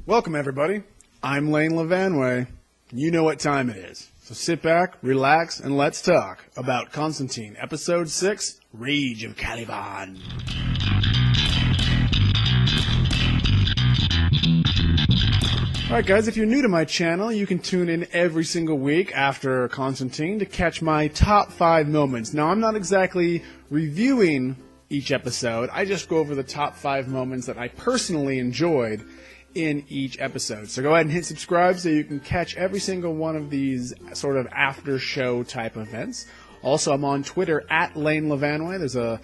Welcome, everybody. I'm Lane Levanway. You know what time it is. So sit back, relax, and let's talk about Constantine, Episode 6, Rage of Caliban. Alright guys, if you're new to my channel, you can tune in every single week after Constantine to catch my top 5 moments. Now, I'm not exactly reviewing each episode. I just go over the top 5 moments that I personally enjoyed in each episode. So go ahead and hit subscribe so you can catch every single one of these sort of after show type events. Also, I'm on Twitter at Lane Levanway. There's a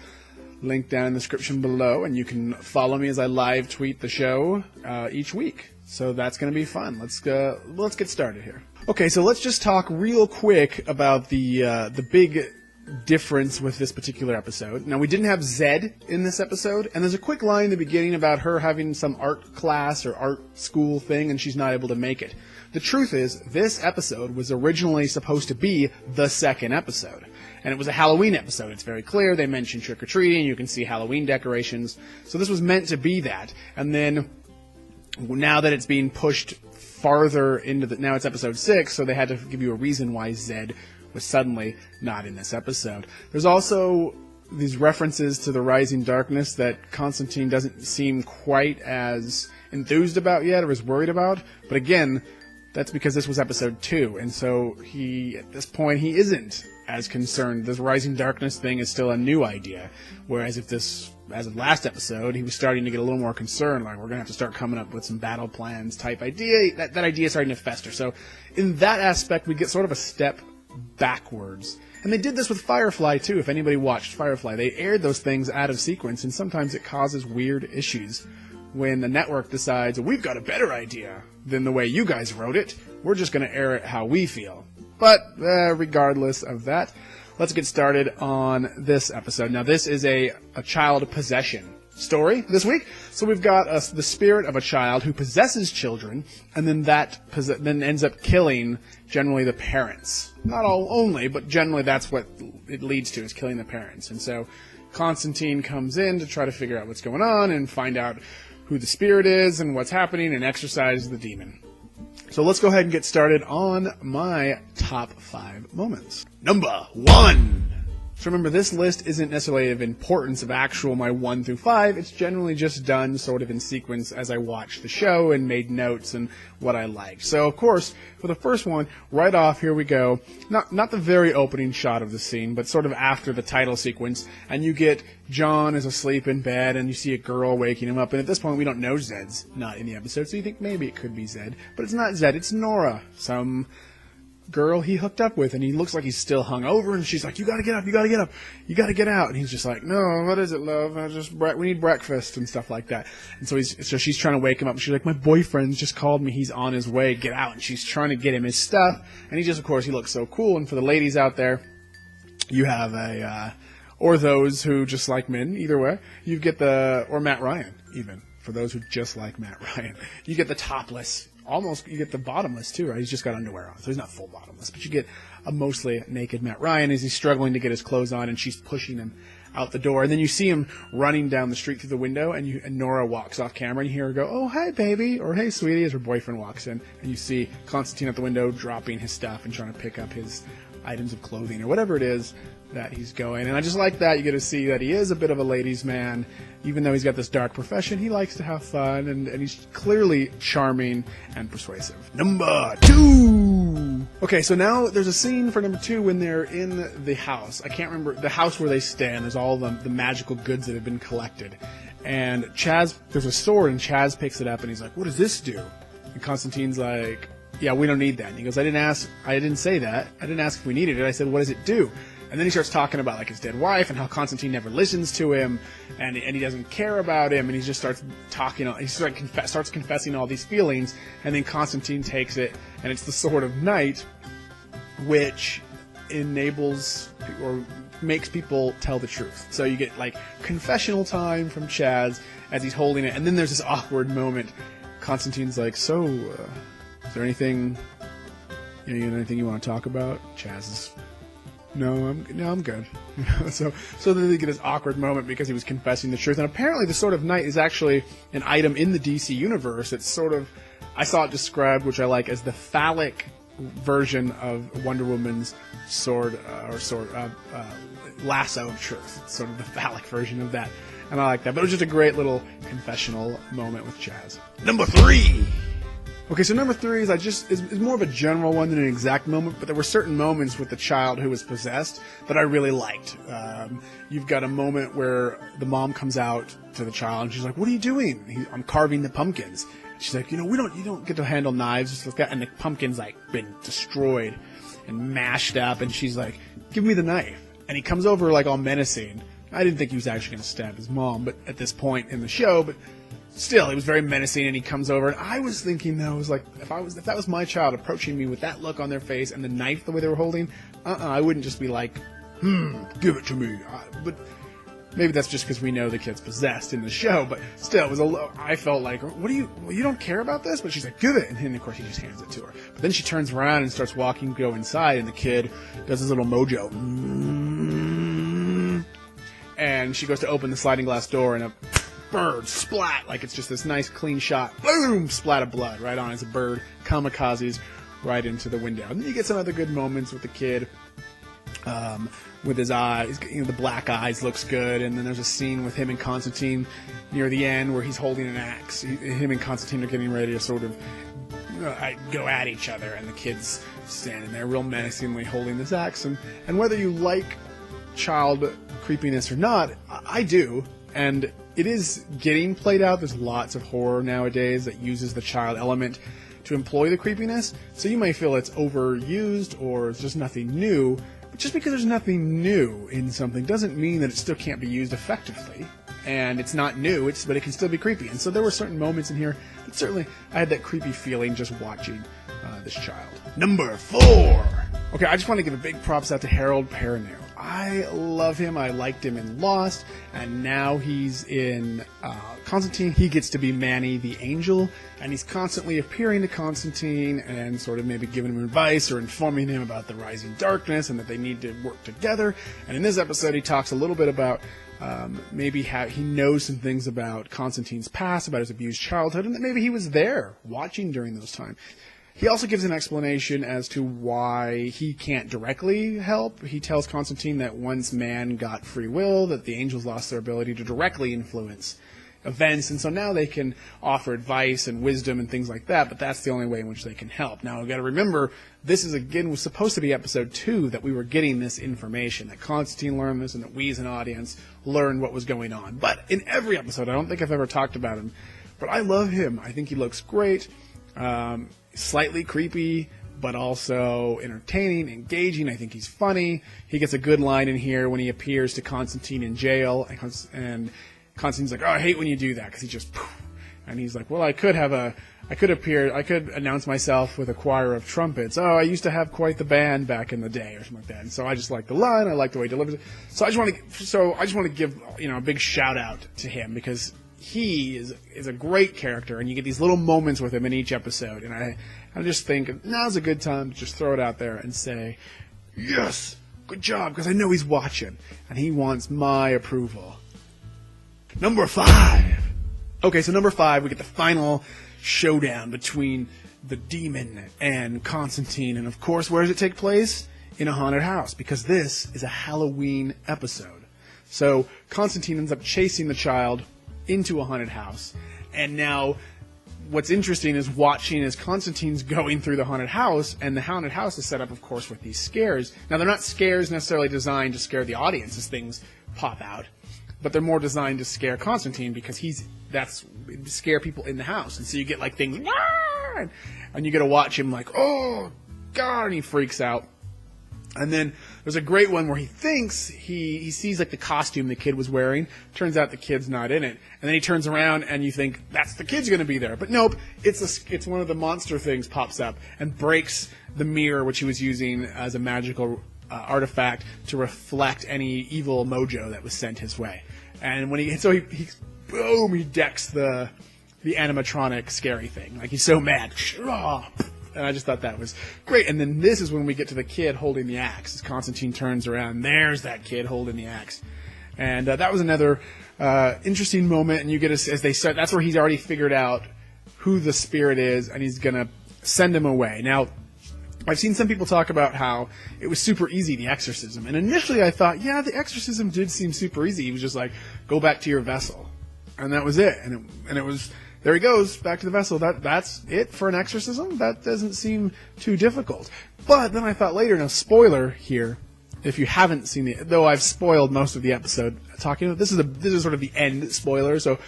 link down in the description below, and you can follow me as I live tweet the show each week. So that's going to be fun. Let's get started here. Okay, so let's just talk real quick about the big difference with this particular episode. Now, we didn't have Zed in this episode, and there's a quick line in the beginning about her having some art class or art school thing, and she's not able to make it. The truth is, this episode was originally supposed to be the second episode, and it was a Halloween episode. It's very clear. They mention trick-or-treating. You can see Halloween decorations. So this was meant to be that, and then now that it's being pushed farther into now it's episode 6, so they had to give you a reason why Zed was suddenly not in this episode. There's also these references to the rising darkness that Constantine doesn't seem quite as enthused about yet or as worried about. But again, that's because this was episode 2, and so at this point, he isn't as concerned. This rising darkness thing is still a new idea. Whereas as of last episode, he was starting to get a little more concerned, like, we're going to have to start coming up with some battle plans type idea. That idea is starting to fester. So in that aspect, we get sort of a step backwards. And they did this with Firefly, too. If anybody watched Firefly, they aired those things out of sequence, and sometimes it causes weird issues when the network decides, we've got a better idea than the way you guys wrote it. We're just going to air it how we feel. But regardless of that, let's get started on this episode. Now, this is a child possession story this week. So we've got the spirit of a child who possesses children, and then then ends up killing generally the parents. Not all only, but generally that's what it leads to, is killing the parents. And so Constantine comes in to try to figure out what's going on and find out who the spirit is and what's happening and exorcise the demon. So let's go ahead and get started on my top 5 moments. Number 1. So remember, this list isn't necessarily of importance of actual my 1 through 5. It's generally just done sort of in sequence as I watched the show and made notes and what I liked. So, of course, for the first one, right off, here we go. Not the very opening shot of the scene, but sort of after the title sequence. And you get John is asleep in bed, and you see a girl waking him up. And at this point, we don't know Zed's not in the episode, so you think maybe it could be Zed. But it's not Zed, it's Nora, some girl he hooked up with, and he looks like he's still hungover, and she's like, you gotta get up, you gotta get up, you gotta get out, and he's just like, no, what is it, love, we need breakfast, and stuff like that. And so she's trying to wake him up, and she's like, my boyfriend's just called me, he's on his way, get out, and she's trying to get him his stuff, and he looks so cool. And for the ladies out there, you have or those who just like men, either way, you get or Matt Ryan, even, for those who just like Matt Ryan, you get the topless, you get the bottomless too, right? He's just got underwear on, so he's not full bottomless, but you get a mostly naked Matt Ryan as he's struggling to get his clothes on, and she's pushing him out the door. And then you see him running down the street through the window, and Nora walks off camera, and you hear her go, oh, hey, baby, or hey, sweetie, as her boyfriend walks in, and you see Constantine at the window dropping his stuff and trying to pick up his items of clothing or whatever it is that he's going. And I just like that. You get to see that he is a bit of a ladies' man. Even though he's got this dark profession, he likes to have fun, and he's clearly charming and persuasive. Number 2! Okay, so now there's a scene for number 2 when they're in the house. I can't remember, the house where they stand. There's all the magical goods that have been collected. And there's a sword, and Chaz picks it up, and he's like, what does this do? And Constantine's like, yeah, we don't need that. And he goes, I didn't say that. I didn't ask if we needed it. I said, what does it do? And then he starts talking about like his dead wife and how Constantine never listens to him, and he doesn't care about him, and he just starts talking. He starts confessing all these feelings, and then Constantine takes it, and it's the Sword of Night, which enables or makes people tell the truth. So you get like confessional time from Chaz as he's holding it, and then there's this awkward moment. Constantine's like, so, is there anything you want to talk about? Chaz is no, I'm good. So then they get this awkward moment because he was confessing the truth. And apparently the Sword of Night is actually an item in the DC universe. It's sort of, I saw it described, which I like, as the phallic version of Wonder Woman's lasso of truth. It's sort of the phallic version of that. And I like that. But it was just a great little confessional moment with Chaz. Number 3! Okay, so number 3 is more of a general one than an exact moment, but there were certain moments with the child who was possessed that I really liked. You've got a moment where the mom comes out to the child and she's like, "What are you doing?" "I'm carving the pumpkins." She's like, "You don't get to handle knives," just like that. And the pumpkin's like been destroyed and mashed up, and she's like, "Give me the knife." And he comes over like all menacing. I didn't think he was actually going to stab his mom, but at this point in the show, but still, he was very menacing, and he comes over, and I was thinking, though, was like, if that was my child approaching me with that look on their face and the knife the way they were holding, I wouldn't just be like, give it to me. But maybe that's just because we know the kid's possessed in the show, but still, I felt like, you don't care about this? But she's like, give it, and then, of course, he just hands it to her. But then she turns around and starts walking, go inside, and the kid does his little mojo. And she goes to open the sliding glass door, and a bird splat, like it's just this nice clean shot, boom, splat of blood right on as a bird kamikazes right into the window. And then you get some other good moments with the kid, with his eyes, the black eyes looks good. And then there's a scene with him and Constantine near the end where he's holding an axe. Him and Constantine are getting ready to sort of go at each other, and the kid's standing there real menacingly holding this axe. And whether you like child creepiness or not, I do. And it is getting played out. There's lots of horror nowadays that uses the child element to employ the creepiness. So you may feel it's overused or it's just nothing new. But just because there's nothing new in something doesn't mean that it still can't be used effectively. And it's not new, but it can still be creepy. And so there were certain moments in here that certainly I had that creepy feeling just watching this child. Number 4! Okay, I just want to give a big props out to Harold Perrineau. I love him. I liked him in Lost, and now he's in Constantine. He gets to be Manny the Angel, and he's constantly appearing to Constantine and sort of maybe giving him advice or informing him about the rising darkness and that they need to work together. And in this episode, he talks a little bit about maybe how he knows some things about Constantine's past, about his abused childhood, and that maybe he was there watching during those times. He also gives an explanation as to why he can't directly help. He tells Constantine that once man got free will, that the angels lost their ability to directly influence events, and so now they can offer advice and wisdom and things like that, but that's the only way in which they can help. Now, we've got to remember, this was supposed to be episode 2 that we were getting this information, that Constantine learned this and that we as an audience learned what was going on. But in every episode, I don't think I've ever talked about him, but I love him. I think he looks great. Slightly creepy, but also entertaining, engaging. I think he's funny. He gets a good line in here when he appears to Constantine in jail, and Constantine's like, "Oh, I hate when you do that," because he just, and he's like, "Well, I could announce myself with a choir of trumpets. Oh, I used to have quite the band back in the day," or something like that. And so I just like the line. I like the way he delivers it. So I just want to give a big shout out to him, because he is a great character, and you get these little moments with him in each episode. And I just think now's a good time to just throw it out there and say, yes, good job, because I know he's watching, and he wants my approval. Number 5. Okay, so number 5, we get the final showdown between the demon and Constantine. And of course, where does it take place? In a haunted house, because this is a Halloween episode. So Constantine ends up chasing the child into a haunted house, and now what's interesting is watching as Constantine's going through the haunted house, and the haunted house is set up, of course, with these scares. Now, they're not scares necessarily designed to scare the audience as things pop out, but they're more designed to scare Constantine, because that's scare people in the house. And so you get like things, and you get to watch him like, oh God, and he freaks out. And then there's a great one where he thinks he sees like the costume the kid was wearing. Turns out the kid's not in it. And then he turns around and you think that's the kid's going to be there. But nope, it's one of the monster things pops up and breaks the mirror which he was using as a magical artifact to reflect any evil mojo that was sent his way. And when he decks the animatronic scary thing. Like, he's so mad. And I just thought that was great. And then this is when we get to the kid holding the axe. As Constantine turns around, there's that kid holding the axe. And that was another interesting moment. And you get as they start, that's where he's already figured out who the spirit is, and he's going to send him away. Now, I've seen some people talk about how it was super easy, the exorcism. And initially I thought, yeah, the exorcism did seem super easy. He was just like, go back to your vessel. And that was it. And it was, there he goes, back to the vessel. That's it for an exorcism? That doesn't seem too difficult. But then I thought later, now spoiler here, if you haven't seen it, though I've spoiled most of the episode talking about, this is sort of the end spoiler, so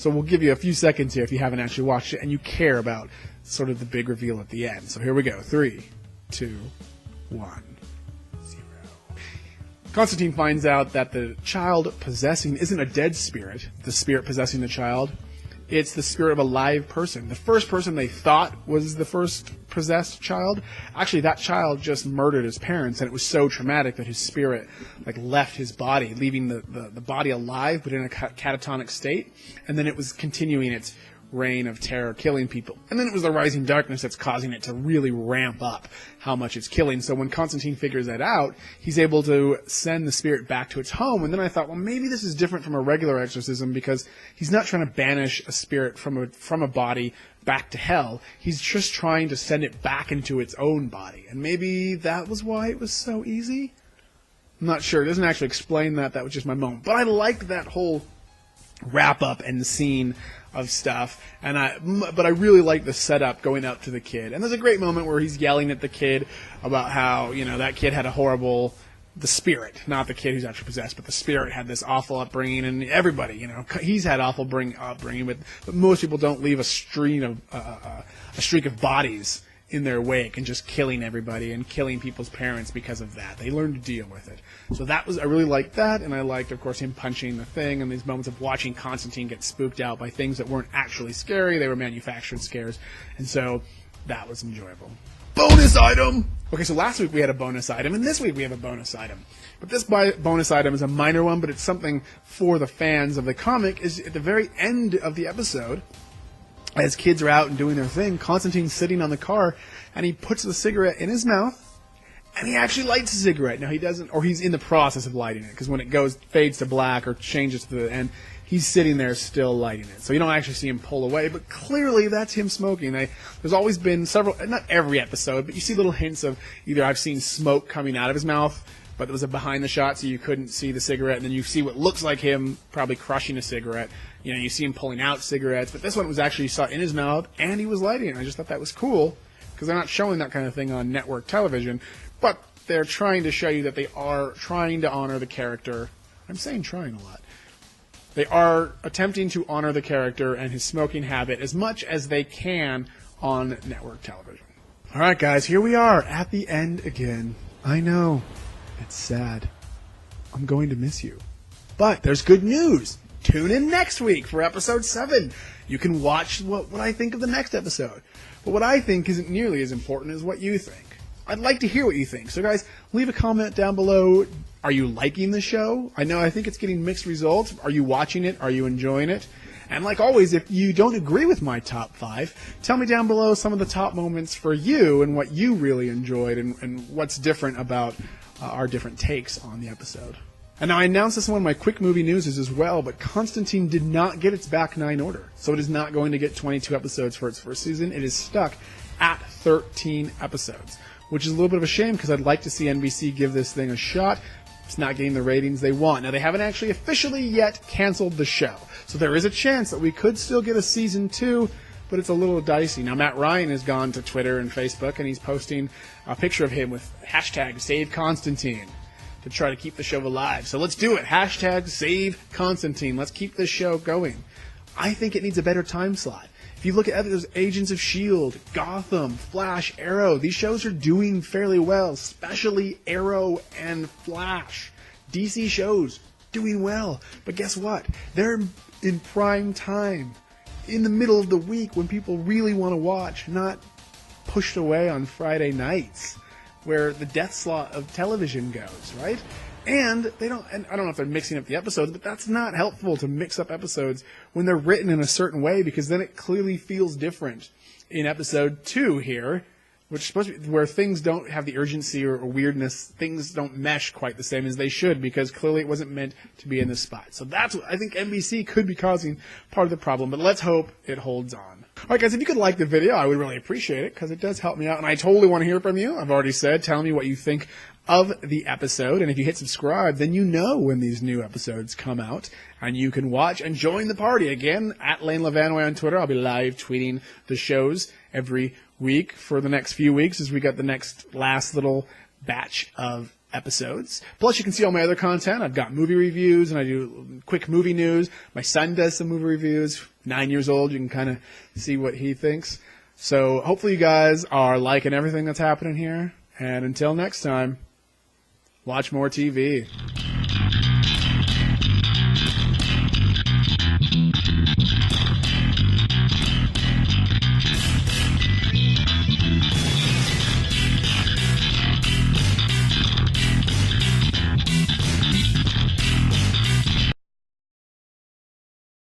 we'll give you a few seconds here if you haven't actually watched it and you care about sort of the big reveal at the end. So here we go. 3, 2, 1, 0. Constantine finds out that the child possessing isn't a dead spirit, the spirit possessing the child. It's the spirit of a live person. The first person they thought was the first possessed child. Actually, that child just murdered his parents, and it was so traumatic that his spirit left his body, leaving the body alive but in a catatonic state. And then it was continuing its reign of terror, killing people. And then it was the rising darkness that's causing it to really ramp up how much it's killing. So when Constantine figures that out, he's able to send the spirit back to its home. And then I thought, well, maybe this is different from a regular exorcism because he's not trying to banish a spirit from a body back to hell. He's just trying to send it back into its own body. And maybe that was why it was so easy? I'm not sure. It doesn't actually explain that. That was just my moment. But I liked that whole wrap up and scene of stuff, but I really like the setup going up to the kid. And there's a great moment where he's yelling at the kid about how, that kid had the spirit, not the kid who's actually possessed, but the spirit had this awful upbringing, and everybody, he's had awful upbringing, but most people don't leave a streak of bodies in their wake and just killing everybody and killing people's parents because of that. They learn to deal with it. So I really liked that, and I liked, of course, him punching the thing and these moments of watching Constantine get spooked out by things that weren't actually scary. They were manufactured scares, and so that was enjoyable. Bonus item! Okay, so last week we had a bonus item, and this week we have a bonus item. But this bonus item is a minor one, but it's something for the fans of the comic. Is at the very end of the episode, as kids are out and doing their thing, Constantine's sitting on the car, and he puts the cigarette in his mouth, and he actually lights the cigarette. Now, he doesn't, or he's in the process of lighting it, because when it fades to black or changes to the end, he's sitting there still lighting it. So you don't actually see him pull away, but clearly that's him smoking. There's always been several, not every episode, but you see little hints of either I've seen smoke coming out of his mouth, but it was a behind the shot, so you couldn't see the cigarette, and then you see what looks like him probably crushing a cigarette. You see him pulling out cigarettes, but this one was actually, you saw it in his mouth, and he was lighting it. I just thought that was cool, because they're not showing that kind of thing on network television, but they're trying to show you that they are trying to honor the character. I'm saying trying a lot. They are attempting to honor the character and his smoking habit as much as they can on network television. All right, guys, here we are at the end again. I know. It's sad. I'm going to miss you. But there's good news. Tune in next week for episode 7. You can watch what I think of the next episode. But what I think isn't nearly as important as what you think. I'd like to hear what you think. So guys, leave a comment down below. Are you liking the show? I think it's getting mixed results. Are you watching it? Are you enjoying it? And like always, if you don't agree with my top 5, tell me down below some of the top moments for you and what you really enjoyed and what's different about our different takes on the episode. And now I announced this in one of my quick movie news as well, but Constantine did not get its back 9 order. So it is not going to get 22 episodes for its first season. It is stuck at 13 episodes, which is a little bit of a shame because I'd like to see NBC give this thing a shot. It's not getting the ratings they want. Now, they haven't actually officially yet canceled the show. So there is a chance that we could still get a season 2, but it's a little dicey. Now, Matt Ryan has gone to Twitter and Facebook, and he's posting a picture of him with hashtag Save Constantine to try to keep the show alive. So let's do it. Hashtag Save Constantine. Let's keep this show going. I think it needs a better time slot. If you look at others, Agents of S.H.I.E.L.D., Gotham, Flash, Arrow, these shows are doing fairly well, especially Arrow and Flash. DC shows doing well. But guess what? They're in prime time, in the middle of the week when people really want to watch, not pushed away on Friday nights, where the death slot of television goes, right? And they don't, and I don't know if they're mixing up the episodes, but that's not helpful to mix up episodes when they're written in a certain way, because then it clearly feels different in episode 2 here which is supposed to be where things don't have the urgency or weirdness. Things don't mesh quite the same as they should, because clearly it wasn't meant to be in this spot. So that's what I think NBC could be causing part of the problem, but let's hope it holds on. All right, guys, if you could like the video, I would really appreciate it, because it does help me out, and I totally want to hear from you. I've already said, tell me what you think of the episode, and if you hit subscribe, then you know when these new episodes come out, and you can watch and join the party. Again, at Lane Levanway on Twitter. I'll be live tweeting the shows every week for the next few weeks as we got the last little batch of episodes. Plus, you can see all my other content. I've got movie reviews, and I do quick movie news. My son does some movie reviews. 9 years old. You can kind of see what he thinks. So hopefully you guys are liking everything that's happening here. And until next time, watch more TV.